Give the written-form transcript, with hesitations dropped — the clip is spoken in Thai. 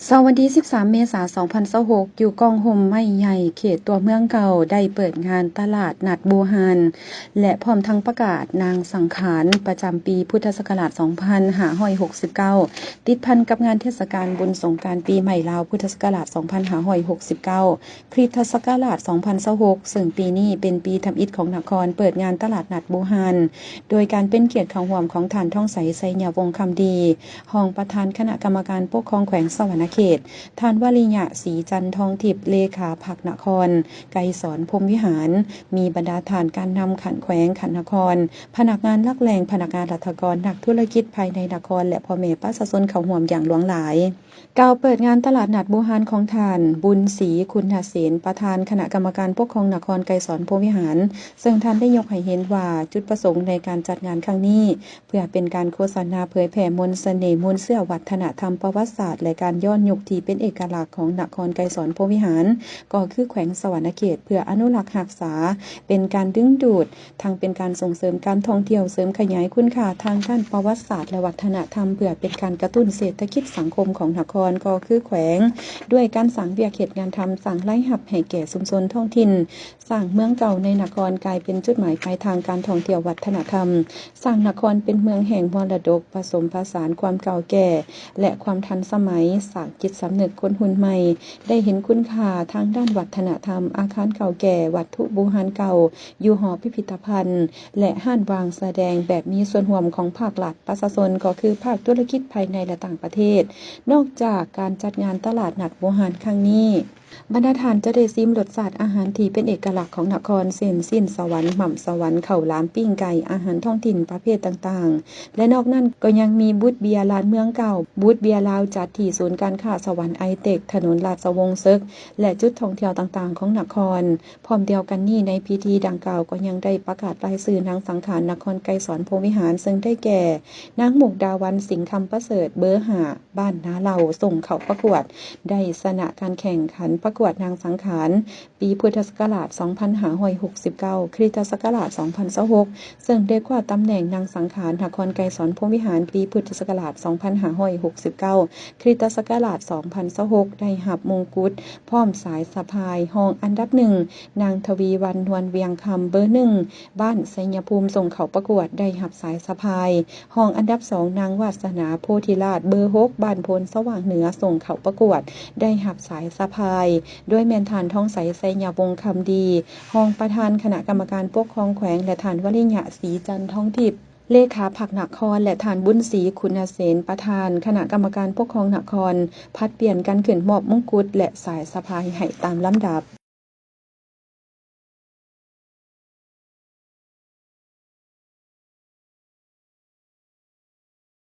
เสาร์วันที่13 เมษายน 2026 อยู่กองห่มไม้ใหญ่เขตตัวเมืองเก่าได้เปิดงานตลาดนัดบูฮานและพร้อมทั้งประกาศนางสังขารประจำปีพุทธศักราช 2569 ติดพันกับงานเทศกาลบุญสงกรานต์ปีใหม่ลาวพุทธศักราช 2569 คริสตศักราช 2026 ซึ่งปีนี้เป็นปีทำอิฐของนครเปิดงานตลาดนัดบูฮานโดยการเป็นเกียรติของร่วมของท่านท่องใสไสยวงศ์คำดีรองประธานคณะกรรมการปกครองแขวงสวรรณเขตท่านวลียะศรีจันทองทิพย์เลขาพรรคนครไกรสอนพรหมวิหารมีบรรดาฐานการนำขันแขวงขันนครพนักงานลักแรงพนักงานรัฐกรนักธุรกิจภายในนครและพ่อแม่ประชาชนเข้าร่วมอย่างหลวงหลายกล่าวเปิดงานตลาดนัดบูฮานของท่านบุญศรีคุณเสนประธานคณะกรรมการปกครองนครไกรสอนพรหมวิหารซึ่งท่านได้ยกให้เห็นว่าจุดประสงค์ในการจัดงานครั้งนี้เพื่อเป็นการโฆษณาเผยแผ่มนต์เสน่ห์มนต์เสื้อวัฒนธรรมประวัติศาสตร์และการย้อนยุคที่เป็นเอกลักษณ์ของนครไกรสอนพรหมวิหารก็คือแขวงสวรรณเขตเพื่ออนุรักษ์รักษาเป็นการดึงดูดทั้งเป็นการส่งเสริมการท่องเที่ยวเสริมขยายคุณค่าทางด้านประวัติศาสตร์และวัฒนธรรมเพื่อเป็นการกระตุ้นเศรษฐกิจสังคมของนครก็คือแขวงด้วยการสร้างเวียกเขตงานทำสร้างไร่หับให้แก่ชุมชนท้องถิ่นสร้างเมืองเก่าในนครกลายเป็นจุดหมายปลายทางการท่องเที่ยววัฒนธรรมสร้างนครเป็นเมืองแห่งมรดกผสมผสานความเก่าแก่และความทันสมัยสร้างจิตสำนึกคนหุ่นใหม่ได้เห็นคุณค่าทางด้านวัฒนธรรมอาคารเก่าแก่วัตถุโบราณเก่าอยู่หอพิพิธภัณฑ์และห้านวางแสดงแบบมีส่วนร่วมของภาครัฐประชาชนก็คือภาคธุรกิจภายในและต่างประเทศนอกจากการจัดงานตลาดนัดบูฮานครั้งนี้บรรดาท่านจะได้ซิมรสชาติอาหารที่เป็นเอกลักษณ์ของนครเช่นสิ้นสวรรค์หม่ำสวรรค์ข้าวหลามปิ้งไก่อาหารท้องถิ่นประเภทต่างๆและนอกนั้นก็ยังมีบูธเบียร์ร้านเมืองเก่าบูธเบียร์ลาวจัดที่ศูนย์การค้าสวรรค์ไอเทคถนนราชวงศ์ซึกและจุดท่องเที่ยวต่างๆของนครพร้อมเดียวกันนี้ในพิธีดังกล่าวก็ยังได้ประกาศรายชื่อนางสังขารนครไกรสอนพรหมวิหารซึ่งได้แก่นางมุกดาวันสิงห์คำประเสริฐเบอร์5บ้านนาเหล่าส่งเข้าประกวดได้ชนะการแข่งขันประกวดนางสังขารปีพุทธศักราช 2569 คริสตศักราช 2026 ซึ่งได้คว้าตำแหน่งนางสังขารนครไกรสอนพรหมวิหารปีพุทธศักราช 2569 คริสตศักราช 2026 ได้รับมงกุฎพร้อมสายสะพายรองอันดับ1นางทวีวรรณนวลเวียงคำเบอร์1บ้านไสยภูมิส่งเข้าประกวดได้รับสายสะพายรองอันดับ2นางวาสนาโพธิราชเบอร์6บ้านพลสว่างเหนือส่งเข้าประกวดได้รับสายสะพายด้วยแม่นฐานทองใสไสยวงศ์คำดีรองประธานคณะกรรมการปกครองแขวงและฐานวลิยะศรีจันทองทิพย์เลขาพรรคนครและฐานบุญศรีคุณเสนประธานคณะกรรมการปกครองนครพัดเปลี่ยนกันขึ้นมอบมงกุฎและสายสะพายให้ตามลำดับ